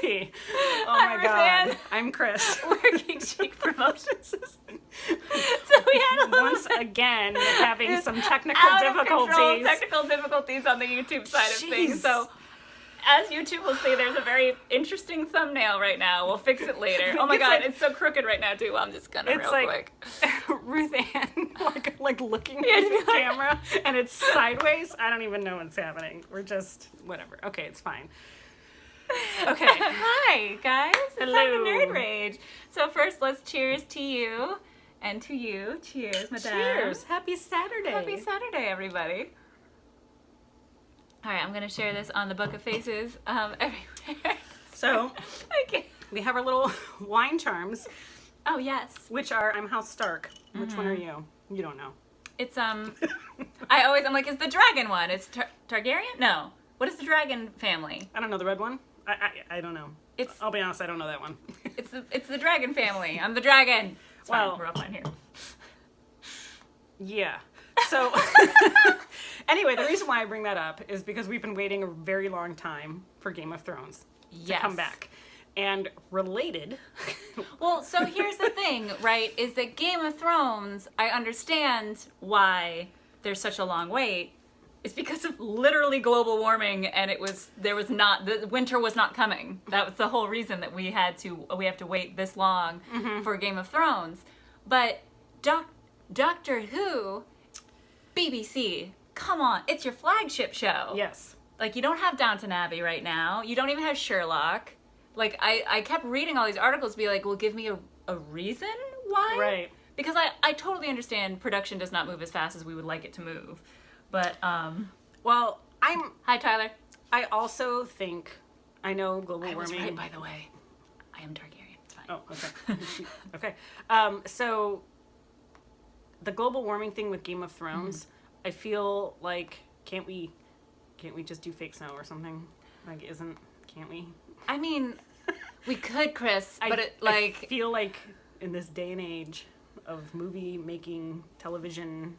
Hey. Oh my God. I'm Chris. We're Geek Chic Promotions. So we had once again having some technical technical difficulties on the YouTube side of things. So as YouTube will see, there's a very interesting thumbnail right now. We'll fix it later. Oh my God, it's so crooked right now too. I'm just gonna real quick. Ruth Ann, like looking at the camera, and it's sideways. I don't even know what's happening. We're just whatever. Okay, it's fine. Okay. Hi guys. Hello. It's time to Nerd Rage. So first, let's cheers to you and to you. Cheers, madame. Cheers. Happy Saturday. Happy Saturday, everybody. All right, I'm going to share this on the Book of Faces everywhere. So, Okay. we have our little wine charms, Oh, yes. which are, I'm House Stark. Which one are you? You don't know. It's, I'm like, it's the dragon one. It's Targaryen? No. What is the dragon family? I don't know, the red one? I don't know. I'll be honest, I don't know that one. It's the dragon family. I'm the dragon. It's Well, fine. We're all fine here. Yeah. So, anyway, the reason why I bring that up is because we've been waiting a very long time for Game of Thrones to come back. And related. Well, so here's the thing, right, is that Game of Thrones, I understand why there's such a long wait. It's because of literally global warming, and the winter was not coming. That was the whole reason that we have to wait this long for Game of Thrones. But Doctor Who, BBC, come on, it's your flagship show. Yes. Like, you don't have Downton Abbey right now. You don't even have Sherlock. Like, I kept reading all these articles to be like, well, give me a reason why? Right. Because I totally understand production does not move as fast as we would like it to move. But, Well, hi, Tyler. I also think, I know global warming. I was right, by the way. I am Targaryen. It's fine. Oh, okay. Okay. So, the global warming thing with Game of Thrones, I feel like, can't we just do fake snow or something? Like, can't we? I mean, we could, Chris, but I feel like in this day and age of movie making, television,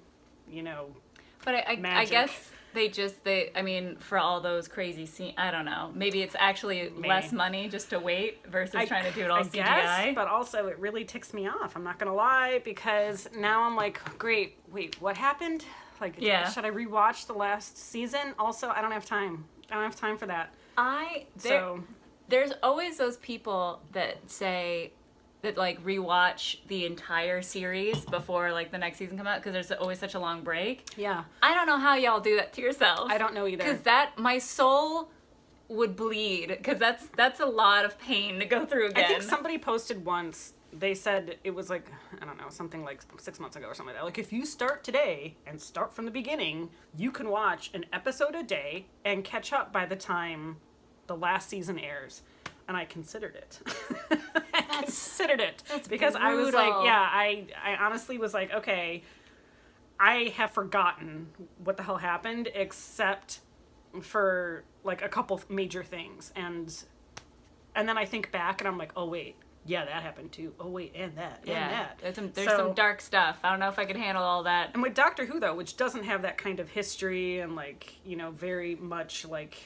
But I guess I mean, for all those crazy scenes, I don't know. Maybe it's actually less money just to wait versus trying to do it all CGI. Guess, but also it really ticks me off. I'm not going to lie, because now I'm like, great, wait, what happened? Like, should I rewatch the last season? Also, I don't have time. I don't have time for that. There's always those people that say that like rewatch the entire series before like the next season come out because there's always such a long break. Yeah. I don't know how y'all do that to yourselves. I don't know either. Because my soul would bleed because that's a lot of pain to go through again. I think somebody posted once, they said it was like, I don't know, something like 6 months ago or something like that. Like, if you start today and start from the beginning, you can watch an episode a day and catch up by the time the last season airs. And I considered it. That's because brutal. I was like, I honestly was like, okay, I have forgotten what the hell happened except for like a couple major things. And then I think back and I'm like, oh wait, yeah, that happened too. Oh wait, and that, and that. There's some dark stuff. I don't know if I could handle all that. And with Doctor Who though, which doesn't have that kind of history and like, very much like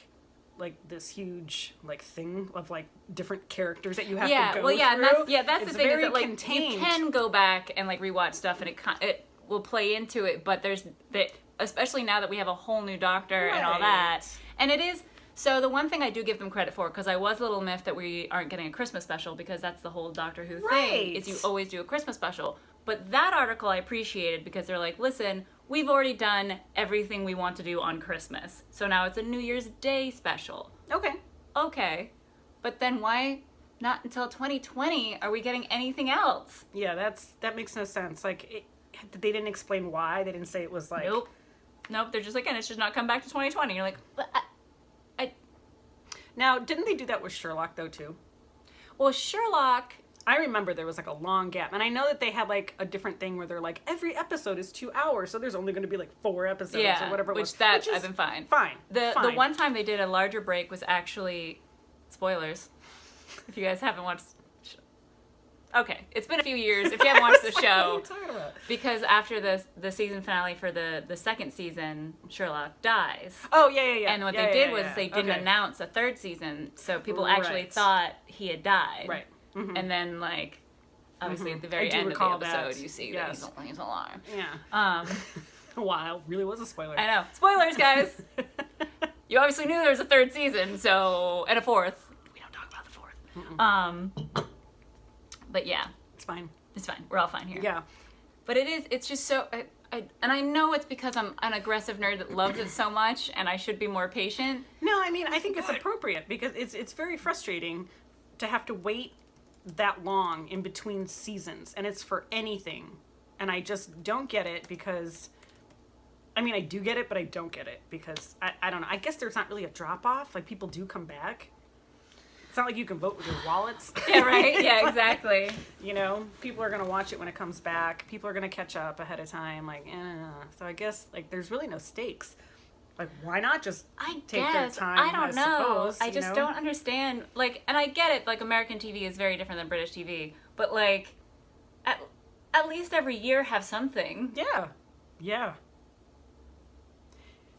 this huge like thing of like different characters that you have to go through. That's the thing is that like contained. You can go back and like rewatch stuff and it will play into it, but there's that, especially now that we have a whole new Doctor and all that. And it is, so the one thing I do give them credit for, because I was a little miffed that we aren't getting a Christmas special, because that's the whole Doctor Who thing, is you always do a Christmas special. But that article I appreciated because they're like, listen, we've already done everything we want to do on Christmas. So now it's a New Year's Day special. Okay. But then why not until 2020 are we getting anything else? Yeah, that makes no sense. Like, they didn't explain why. They didn't say it was like... Nope. They're just like, and it's just not come back to 2020. You're like, but Now, didn't they do that with Sherlock, though, too? Well, Sherlock... I remember there was like a long gap, and I know that they had like a different thing where they're like, every episode is 2 hours, so there's only going to be like 4 episodes or whatever it was. Which I've been fine. Fine. The one time they did a larger break was actually, spoilers, if you guys haven't watched, okay, it's been a few years if you haven't watched the show. What are you talking about? Because after the season finale for the second season, Sherlock dies. Oh, yeah. And what Yeah, they did yeah, was yeah. they didn't Okay. announce a third season, so people actually Right. thought he had died. Right. Mhm. And then, like, obviously at the very I do end of the recall that. episode, you see that Yes. he's alive. Yeah. Wow, really was a spoiler. I know. Spoilers, guys! You obviously knew there was a third season, so, and a fourth. We don't talk about the fourth. But yeah, It's fine. it's fine. We're all fine here. Yeah. But it's just so, and I know it's because I'm an aggressive nerd that loves it so much, and I should be more patient. No, I mean, I think it's appropriate because it's very frustrating to have to wait that long in between seasons, and it's for anything. And I just don't get it because, I mean, I do get it, but I don't get it because, I don't know. I guess there's not really a drop-off. Like, people do come back. It's not like you can vote with your wallets. Yeah, right? Yeah, exactly. You know, people are going to watch it when it comes back. People are going to catch up ahead of time. Like, So I guess, like, there's really no stakes. Like, why not just take their time? I don't know. Suppose, I just don't understand. Like, and I get it. Like, American TV is very different than British TV. But, like, at least every year have something. Yeah. Yeah.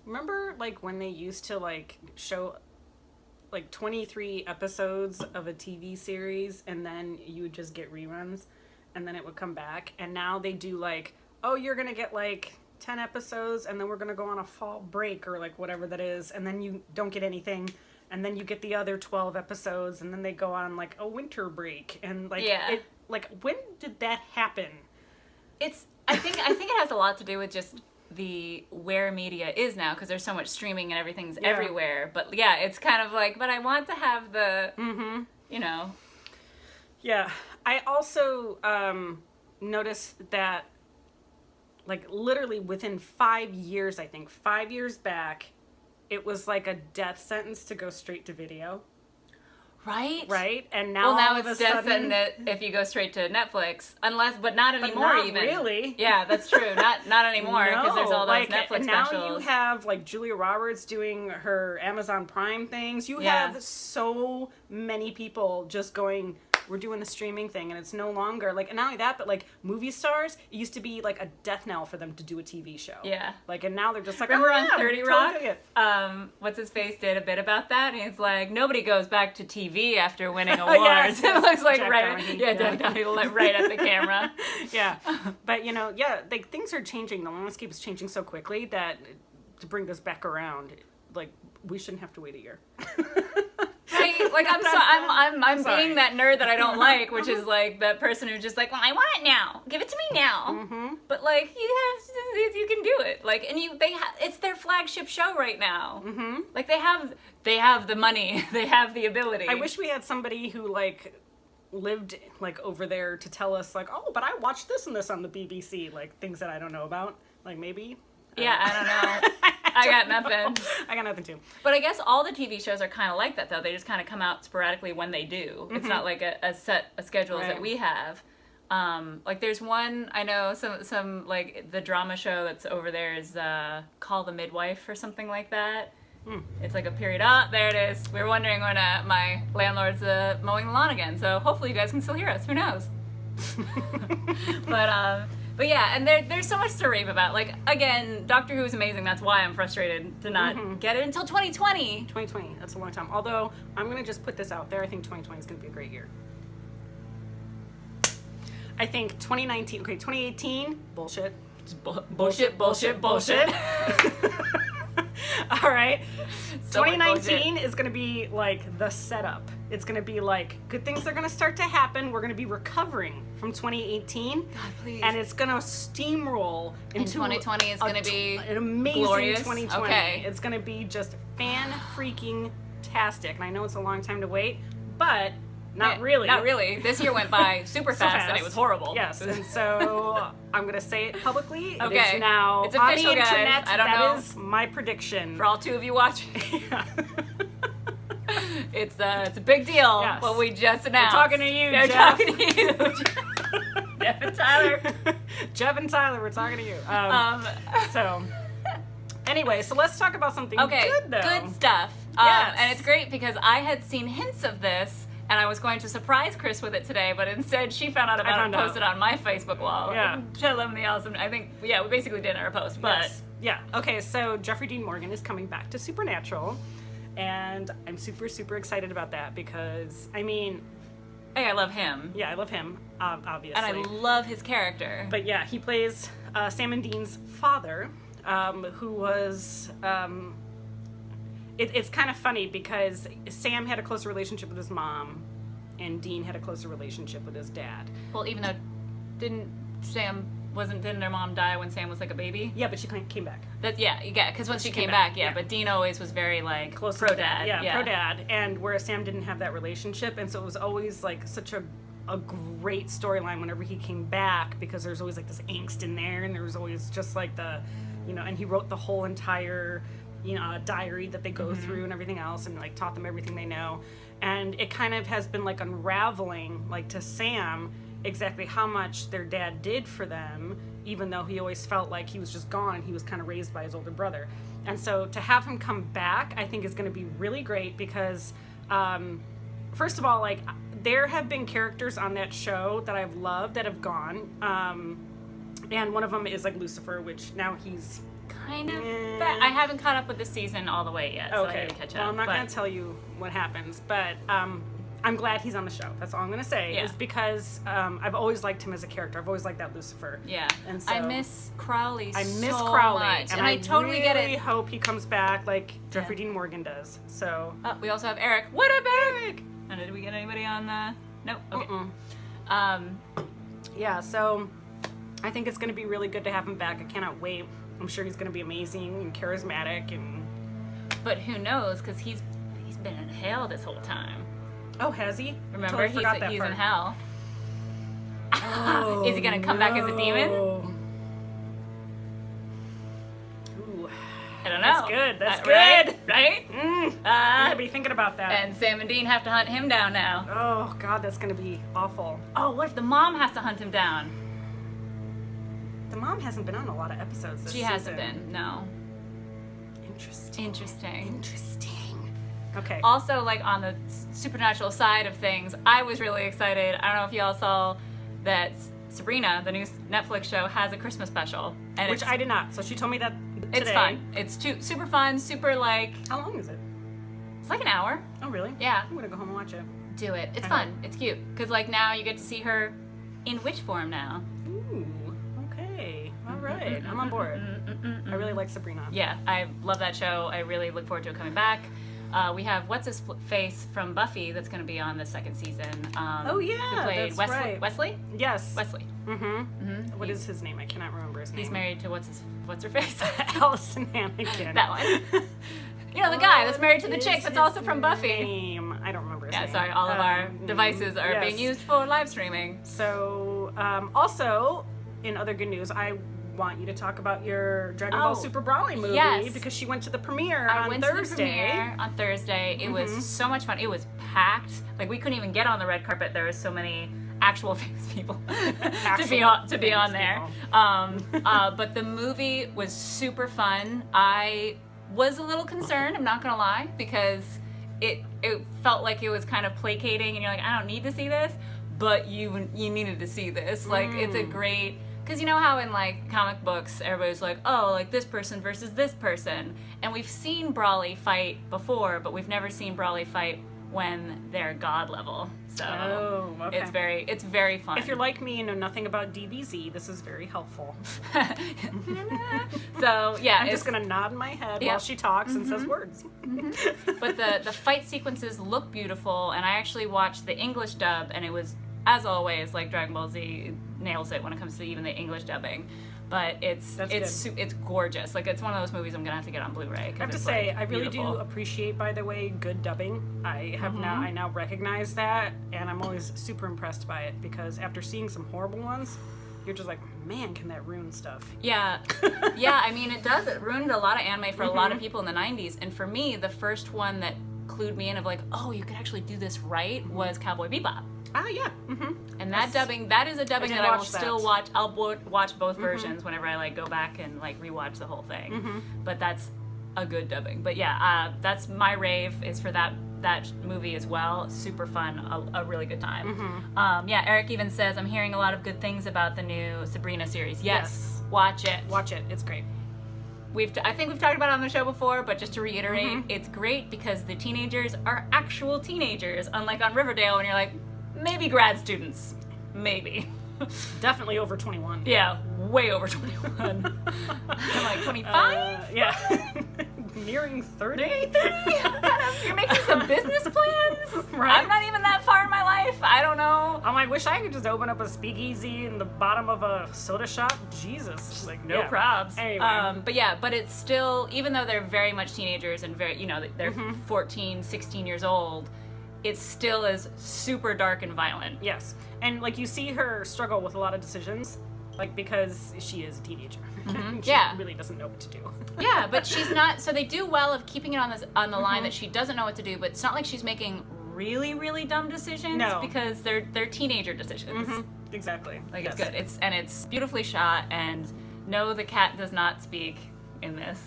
Remember, like, when they used to, like, show, like, 23 episodes of a TV series, and then you would just get reruns, and then it would come back, and now they do, like, oh, you're gonna get, like, 10 episodes, and then we're gonna go on a fall break, or, like, whatever that is, and then you don't get anything, and then you get the other 12 episodes, and then they go on, like, a winter break, and, like, Yeah. when did that happen? I think it has a lot to do with just where media is now, because there's so much streaming and everything's everywhere. But yeah, it's kind of like, but I want to have the, you know. Yeah. I also noticed that, like, literally within 5 years, I think, 5 years back, it was like a death sentence to go straight to video. Right? Right? And now, well, now all of it's a death sudden, sentence if you go straight to Netflix, but not anymore. not even really. Yeah, that's true. Not anymore, because there's all those like, Netflix now specials. you have, like, Julia Roberts doing her Amazon Prime things. You Yeah. have so many people just going, we're doing the streaming thing, and it's no longer, like, and not only that, but, like, movie stars, it used to be, like, a death knell for them to do a TV show. Yeah. Like, and now they're just like, Remember oh, on yeah, 30 totally Rock? dig it. What's his face did a bit about that, and he's like, nobody goes back to TV after winning Yes, awards. It looks like Jack right, Donaghy, yeah, Jack Donaghy, right at the camera. Yeah. But, you know, yeah, like, things are changing. The landscape is changing so quickly that to bring this back around, like, we shouldn't have to wait a year. Right? Like, I'm Sorry. being that nerd that I don't like, which is like that person who's just like, well, I want it now. Give it to me now. But like, you can do it. Like, and it's their flagship show right now. Like, they have the money, they have the ability. I wish we had somebody who, like, lived, like, over there to tell us, like, oh, but I watched this and this on the BBC, like, things that I don't know about. Like, maybe. Yeah, I don't know. I got nothing. I got nothing too. But I guess all the TV shows are kind of like that, though. They just kind of come out sporadically when they do. It's not like a schedule Right. that we have. Like, there's one, I know, some like, the drama show that's over there is Call the Midwife or something like that. It's like a period. There it is. We were wondering when my landlord's mowing the lawn again, so hopefully you guys can still hear us. Who knows? But yeah, and there's so much to rave about. Like, again, Doctor Who is amazing. That's why I'm frustrated to not get it until 2020. 2020, that's a long time. Although, I'm going to just put this out there. I think 2020 is going to be a great year. I think 2019, okay, 2018, bullshit. Bullshit. All right. So much 2019 bullshit. is going to be like the setup. It's going to be like good things are going to start to happen. We're going to be recovering from 2018. God, please. And it's going to steamroll into 2020 is gonna be an amazing glorious? 2020. Okay. It's going to be just fan-freaking-tastic. And I know it's a long time to wait, but not really. Not really. This year went by super So fast, and it was horrible. Yes, and so I'm going to say it publicly. Okay. It is now It's on official, the guys. internet. I don't know. That is my prediction. For all two of you watching, it's a big deal. Yes. What we just announced. We're talking to you, They're Jeff. talking to you. Jeff and Tyler. Jeff and Tyler, we're talking to you. So, anyway, so let's talk about something Okay, good, though. good stuff. Yes. And it's great because I had seen hints of this and I was going to surprise Chris with it today, but instead she found out about it and posted it on my Facebook wall. Yeah. Tell everybody else, and I think, we basically did our post, but... Yes. Yeah, okay, so Jeffrey Dean Morgan is coming back to Supernatural, and I'm super, super excited about that because, I mean... Hey, I love him. Yeah, I love him, obviously. And I love his character. But yeah, he plays Sam and Dean's father, who was... It's kind of funny because Sam had a closer relationship with his mom, and Dean had a closer relationship with his dad. Well, even though didn't their mom die when Sam was like a baby? Yeah, but she came back. Because when she came back, but Dean always was very like close pro to dad. Yeah, pro dad. And whereas Sam didn't have that relationship, and so it was always like such a great storyline whenever he came back, because there's always like this angst in there, and there was always just like the, and he wrote the whole entire diary that they go through and everything else, and like taught them everything they know. And it kind of has been like unraveling, like to Sam, exactly how much their dad did for them, even though he always felt like he was just gone and he was kind of raised by his older brother. And so to have him come back, I think is going to be really great because, first of all, like there have been characters on that show that I've loved that have gone. And one of them is like Lucifer, which now he's kind of bad. I haven't caught up with this season all the way yet, so I need to catch up. Well, I'm not going to tell you what happens, but I'm glad he's on the show. That's all I'm going to say, is because I've always liked him as a character. I've always liked that Lucifer. Yeah. And so I miss Crowley so much. And I totally get it. I really hope he comes back like Jeffrey Dean Morgan does. So. We also have Eric. What up, Eric? And did we get anybody on the... Nope. Okay. Yeah, so I think it's going to be really good to have him back. I cannot wait. I'm sure he's going to be amazing and charismatic and... But who knows, because he's been in hell this whole time. Oh, has he? Remember, he's in hell. Oh, is he going to come back as a demon? Ooh. I don't know. That's good. That's good. Right? Right? I'm going to be thinking about that. And Sam and Dean have to hunt him down now. Oh, God, that's going to be awful. Oh, what if the mom has to hunt him down? The mom hasn't been on a lot of episodes this season. She hasn't been, no. Interesting. Okay. Also, like, on the supernatural side of things, I was really excited. I don't know if y'all saw that Sabrina, the new Netflix show, has a Christmas special. And which I did not. So she told me that today. It's fun. It's super fun, super, like... How long is it? It's like an hour. Oh, really? Yeah. I'm going to go home and watch it. Do it. It's fun. It's cute. Because, like, now you get to see her in witch form now. Ooh. Okay. All right. I'm on board. I really like Sabrina. Yeah. I love that show. I really look forward to it coming back. We have What's-His-Face from Buffy that's going to be on the second season. Oh, yeah, who played that's Wesley. right. Wesley? Yes. Wesley. What is his name? I cannot remember his name. He's married to What's-Her-Face? Allison Hannigan. That one. You know, the guy that's married to the chick that's also from Buffy. I don't remember his name. Yeah, sorry, all of our devices are being used for live streaming. So, also, in other good news, I want you to talk about your Dragon Ball Super Broly movie because she went to the premiere on Thursday. It was so much fun. It was packed. Like, we couldn't even get on the red carpet. There were so many actual famous people to be on there. But the movie was super fun. I was a little concerned, I'm not gonna lie, because it felt like it was kind of placating, and you're like, I don't need to see this, but you needed to see this. Like, it's a great... Because you know how in, like, comic books, everybody's like, oh, like, this person versus this person. And we've seen Broly fight before, but we've never seen Broly fight when they're god level. So it's very fun. If you're like me and know nothing about DBZ, this is very helpful. So, yeah. I'm just going to nod my head while she talks and says words. But the fight sequences look beautiful, and I actually watched the English dub, and it was, as always, like Dragon Ball Z nails it when it comes to even the English dubbing. But it's gorgeous. Like, it's one of those movies I'm gonna have to get on Blu-ray. I have to say, I really do appreciate, by the way, good dubbing. I now recognize that, and I'm always super impressed by it, because after seeing some horrible ones, you're just like, man, can that ruin stuff? Yeah. Yeah, I mean, it does. It ruined a lot of anime for a lot of people in the 90s. And for me, the first one that clued me in of like, oh, you could actually do this right was Cowboy Bebop. Ah, yeah. And that dubbing, that is a dubbing that I will still watch. I'll watch both versions whenever I like go back and like rewatch the whole thing. But that's a good dubbing. But yeah, that's my rave is for that that movie as well. Super fun, a really good time. Mm-hmm. Yeah, Eric even says, I'm hearing a lot of good things about the new Sabrina series. Yes. Watch it. Watch it. It's great. I think we've talked about it on the show before, but just to reiterate, it's great because the teenagers are actual teenagers, unlike on Riverdale when you're like, maybe grad students. Maybe. Definitely over 21. Yeah, way over 21. I'm like 25? Yeah. Nearing 30? 30? You're making some business plans? Right. I'm not even that far in my life. I don't know. I'm like, wish I could just open up a speakeasy in the bottom of a soda shop. Jesus. Like, no probs. Anyway. But it's still, even though they're very much teenagers and very, they're 14, 16 years old, it still is super dark and violent. Yes. And, like, you see her struggle with a lot of decisions, like, because she is a teenager. She really doesn't know what to do. Yeah, but she's not, so they do well of keeping it on the line that she doesn't know what to do, but it's not like she's making really, really dumb decisions. No. Because they're teenager decisions. Exactly. Like, it's good. It's beautifully shot, and no, the cat does not speak in this.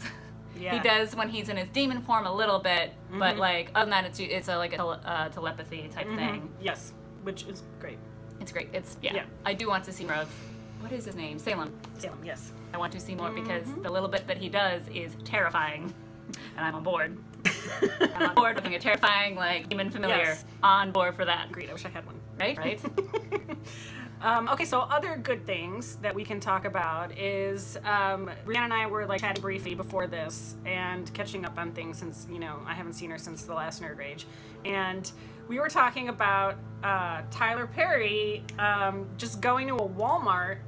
Yeah. He does when he's in his demon form a little bit, but, like, other than that, it's like a telepathy type thing. Yes, which is great. It's great. Yeah. I do want to see more of, what is his name? Salem, yes. I want to see more because the little bit that he does is terrifying, and I'm on board. I'm on board with being a terrifying, like, demon familiar. Yes. On board for that. Agreed. I wish I had one. Right? Okay, so other good things that we can talk about is Brianna and I were like chatting briefly before this and catching up on things since, I haven't seen her since the last Nerd Rage. And we were talking about Tyler Perry just going to a Walmart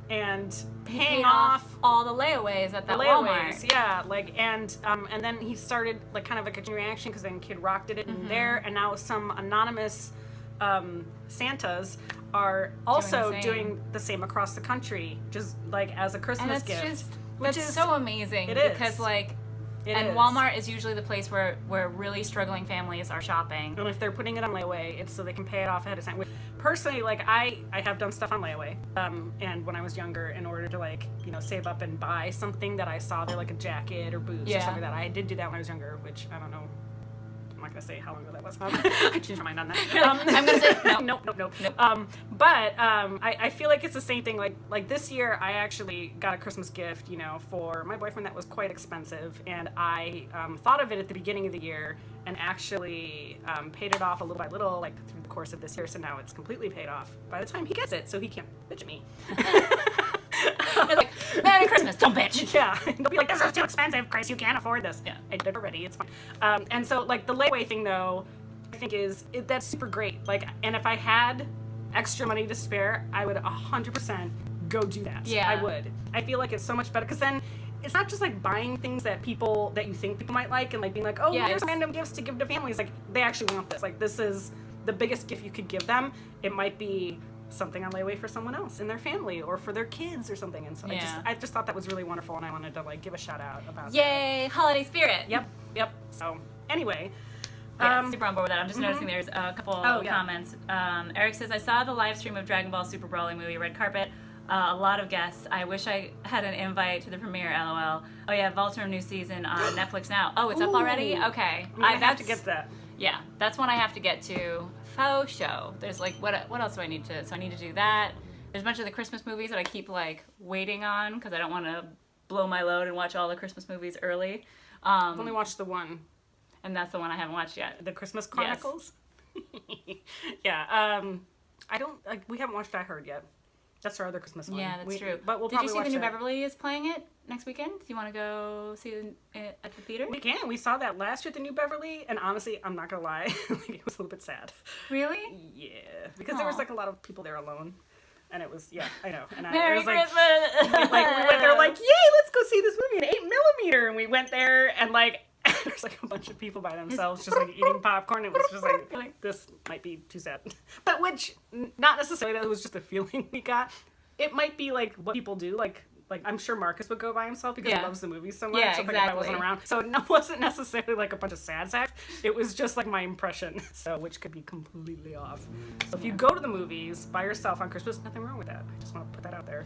and paying off all the layaways at that Walmart. Yeah, and then he started like kind of like a chain reaction because then Kid Rock did it in there, and now some anonymous Santas are also doing the same across the country, just like as a Christmas gift. That's so amazing. It is. Because like, Walmart is usually the place where really struggling families are shopping. And if they're putting it on layaway, it's so they can pay it off ahead of time. Personally, like I have done stuff on layaway, and when I was younger, in order to like save up and buy something that I saw there, like a jacket or boots or something like that. I did do that when I was younger, which I don't know. I'm not gonna say how long ago that was. I changed my mind on that. I'm gonna say no. Nope. But I feel like it's the same thing. Like this year, I actually got a Christmas gift, for my boyfriend that was quite expensive, and I thought of it at the beginning of the year and actually paid it off a little by little, like through the course of this year. So now it's completely paid off by the time he gets it, so he can't bitch at me. Like, Merry Christmas, don't bitch. Yeah. They'll be like, this is too expensive, Chris, you can't afford this. Yeah. I did it already, it's fine. And so, like, the layaway thing, though, I think that's super great. Like, and if I had extra money to spare, I would 100% go do that. Yeah. I would. I feel like it's so much better, because then it's not just, like, buying things that you think people might like, and, like, being like, oh, here's random gifts to give to families. Like, they actually want this. Like, this is the biggest gift you could give them. It might be something on layaway for someone else in their family or for their kids or something, and so I just thought that was really wonderful, and I wanted to like give a shout out about Yay, holiday spirit. Yep. So anyway, super on board with that. I'm just noticing there's a couple comments. Eric says, I saw the live stream of Dragon Ball Super Broly movie red carpet. A lot of guests. I wish I had an invite to the premiere. LOL. Oh yeah, Voltron new season on Netflix now. Oh, it's up already. Okay, I have to get that. Yeah, that's one I have to get to. Faux show. There's like, what else do I need to? So I need to do that. There's a bunch of the Christmas movies that I keep like waiting on because I don't want to blow my load and watch all the Christmas movies early. I've only watched the one, and that's the one I haven't watched yet. The Christmas Chronicles. Yes. Yeah. I don't like. We haven't watched I Heard yet. That's our other Christmas one. Yeah, that's true. But we'll Did you probably see the new watch Beverly is playing it next weekend? Do you want to go see it at the theater? We can. We saw that last year at the New Beverly, and honestly, I'm not gonna lie, it was a little bit sad. Really? Yeah, because there was like a lot of people there alone, and it was I know. And Merry it was like, Christmas! like we went there like, yay, let's go see this movie in 8mm, and we went there and like. There's like a bunch of people by themselves just like eating popcorn. It was just like this might be too sad, but which not necessarily. That was just a feeling we got. It might be like what people do. Like I'm sure Marcus would go by himself because he loves the movie so much. Yeah, so exactly. Like, if I wasn't around, so it wasn't necessarily like a bunch of sad sacks. It was just like my impression. So which could be completely off. So if you go to the movies by yourself on Christmas, nothing wrong with that. I just want to put that out there.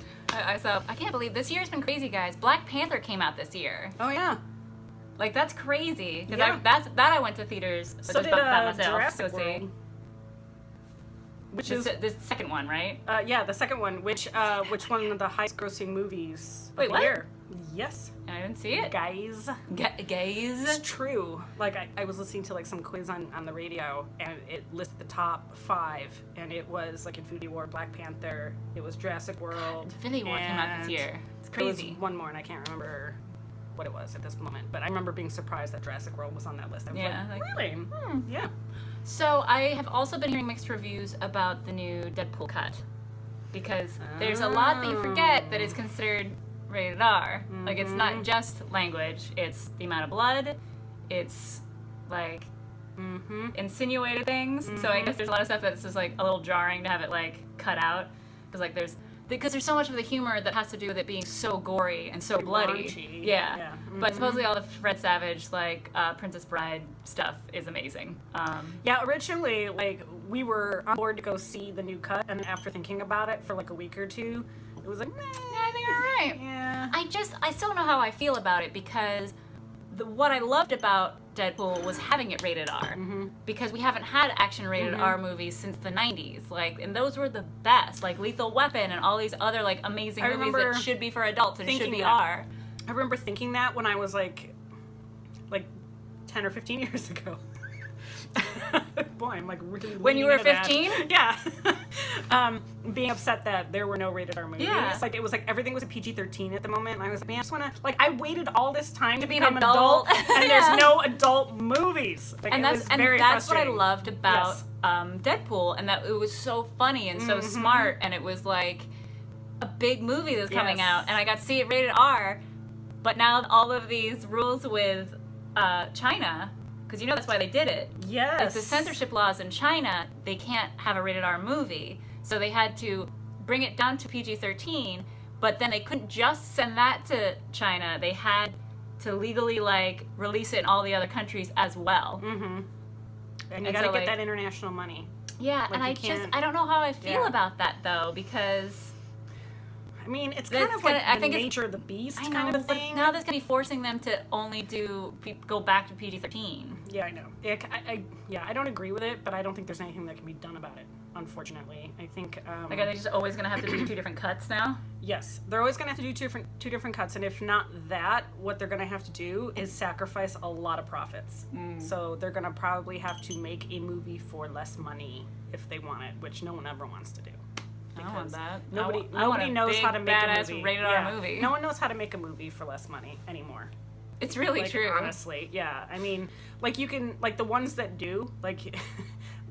So I can't believe this year's been crazy, guys. Black Panther came out this year. Oh yeah. Like, that's crazy. Because Yeah. I went to theaters. So did by myself Jurassic to go see. World. Which The is the second one, right? yeah, the second one, which one of the highest grossing movies Wait, of the what? year. Yes. I didn't see it. Guys. It's Gaze. true. Like I was listening to like some quiz on the radio and it listed the top 5 and it was like Infinity War, Black Panther, it was Jurassic World. Infinity War came out this year. It's There was crazy. one more and I can't remember what it was at this moment. But I remember being surprised that Jurassic World was on that list. I was Yeah, like, like, really? Yeah. So I have also been hearing mixed reviews about the new Deadpool cut. Because there's a lot that you forget that is considered rated R. Like, it's not just language, it's the amount of blood, it's like insinuated things. So I guess there's a lot of stuff that's just like a little jarring to have it like cut out. Because there's so much of the humor that has to do with it being so gory and so bloody. Raunchy. Yeah. Yeah. But supposedly all the Fred Savage, like Princess Bride stuff is amazing. Yeah, originally, like, we were on board to go see the new cut, and after thinking about it for like a week or two, it was like, meh. Yeah, I think you're right. Yeah. I still don't know how I feel about it because what I loved about Deadpool was having it rated R. Because we haven't had action rated R movies since the 90s. Like, and those were the best. Like Lethal Weapon and all these other like amazing movies remember that should be for adults and should thinking be that. R. I remember thinking that when I was like 10 or 15 years ago. Boy, I'm like really When you leaning were into that. 15? Yeah. Being upset that there were no rated R movies. Yeah. Like, it was like everything was a PG-13 at the moment. And I was like, man, I just want to, like, I waited all this time to be an become an adult. adult, and Yeah. there's no adult movies. Like, And it was very that's what I frustrating. loved about Yes. Deadpool, and that it was so funny and so smart, and it was like a big movie that was coming Yes. out, and I got to see it rated R. But now all of these rules with China, because you know that's why they did it. Yes. It's the censorship laws in China. They can't have a rated R movie, so they had to bring it down to PG-13. But then they couldn't just send that to China. They had to legally like release it in all the other countries as well. And you And gotta so, get like- that international money. Yeah, Like, and you can't- I don't know how I feel Yeah. about that though, because I mean, it's That's kind of gonna- like I the think it's- nature of the beast I know, kind of a but thing. now that's gonna be forcing them to only go back to PG-13. Yeah, I know. I don't agree with it, but I don't think there's anything that can be done about it, unfortunately. I think, Like, are they just always gonna have to do 2 different cuts now? yes, they're always going to have to do two different cuts, and if not that, what they're going to have to do is sacrifice a lot of profits. So they're going to probably have to make a movie for less money if they want it, which no one ever wants to do. I don't want that. Nobody I want nobody a knows big, how to make a badass movie. rated R movie. No one knows how to make a movie for less money anymore. It's really Like, true. honestly, yeah. I mean, like, you can, like, the ones that do, like,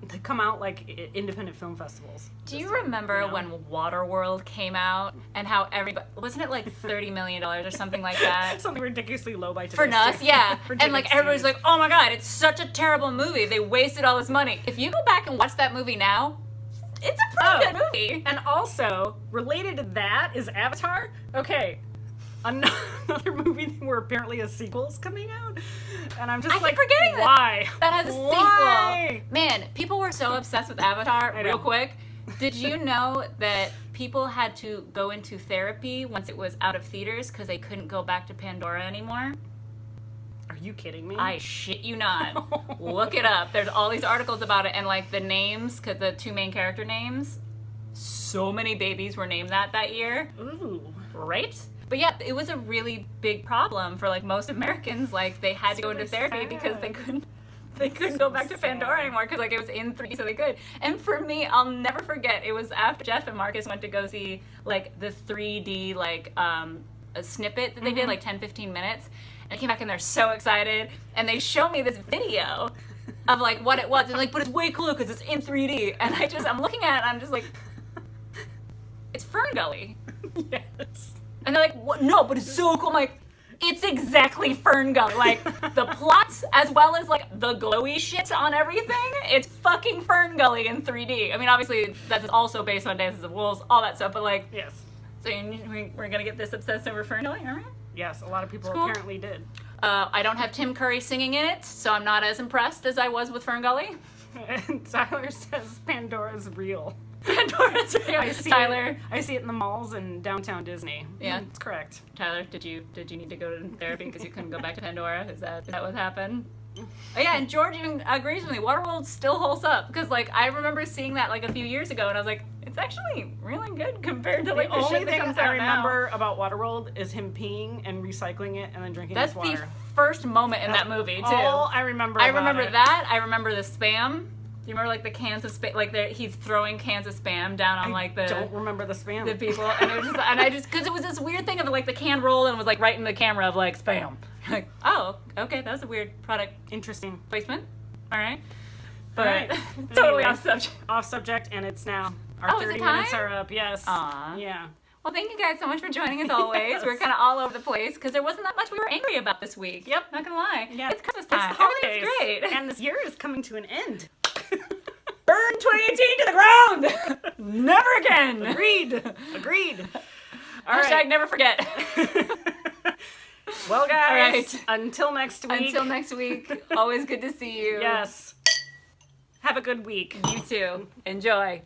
they come out like independent film festivals. Do you Just, like, remember you know? when Waterworld came out and how everybody wasn't it like $30 million or something like that? Something ridiculously low by For today's us, standards. yeah. For And like today's everybody's standards. like, oh my god, it's such a terrible movie. They wasted all this money. If you go back and watch that movie now, it's a pretty good movie. And also, related to that is Avatar. Okay, another movie where apparently a sequel is coming out, and I'm just I keep like, forgetting that why? that has a Why? sequel. Man, people were so obsessed with Avatar. I Real know. quick, did you know that people had to go into therapy once it was out of theaters because they couldn't go back to Pandora anymore? Are you kidding me? I shit you not. Look it up. There's all these articles about it, and like the names, because the 2 main character names, so many babies were named that year. Ooh. Right? But yeah, it was a really big problem for like most Americans. Like they had to go into really therapy sad. because they couldn't go back to Pandora anymore because like it was in 3D, so they could. And for me, I'll never forget. It was after Jeff and Marcus went to go see like the 3D like a snippet that they did, like 10-15 minutes. And I came back and they're so excited, and they show me this video of like what it was, and like, but it's way cooler because it's in 3D. And I'm looking at it, and I'm just like, it's Fern Gully. Yes. And they're like, what? No, but it's so cool. I'm like, it's exactly Fern Gully. Like, the plots as well as, like, the glowy shit on everything, it's fucking Fern Gully in 3D. I mean, obviously, that's also based on Dances of Wolves, all that stuff, but, like, Yes. so we're gonna get this obsessed over Fern Gully, all right? Yes, a lot of people It's cool. apparently did. I don't have Tim Curry singing in it, so I'm not as impressed as I was with Fern Gully. And Tyler says Pandora's real. Pandora's I see Tyler. I see it in the malls in downtown Disney. Yeah. It's correct. Tyler, did you need to go to therapy because you couldn't go back to Pandora? Is that what happened? Oh, yeah, and George even agrees with me. Waterworld still holds up because like I remember seeing that like a few years ago, and I was like, it's actually really good compared to like the only shit that thing comes I out remember about Waterworld is him peeing and recycling it and then drinking That's his water. the first moment in that movie too. All I remember. I about remember it. that. I remember the spam. Do you remember like the cans of spam? Like he's throwing cans of spam down on like the. Don't remember the spam. The people, and it was just, and I just because it was this weird thing of like the can rolled and was like right in the camera of like spam. Like, oh, okay, that was a weird product Interesting. placement. All right, but All right. totally Anyway, off subject. Off subject, and it's now. Our Oh, is it 30 minutes time? are up. Yes. Aw. Yeah. Well, thank you guys so much for joining us always. Yes. We're kind of all over the place because there wasn't that much we were angry about this week. Yep. Not gonna lie. Yeah. It's Christmas time. It's the holidays. Everything's great. And this year is coming to an end. Burn 2018 to the ground. Never again. Agreed. All Hashtag right. never forget. Well, guys. All right. Until next week. Until next week. Always good to see you. Yes. Have a good week. You too. Enjoy.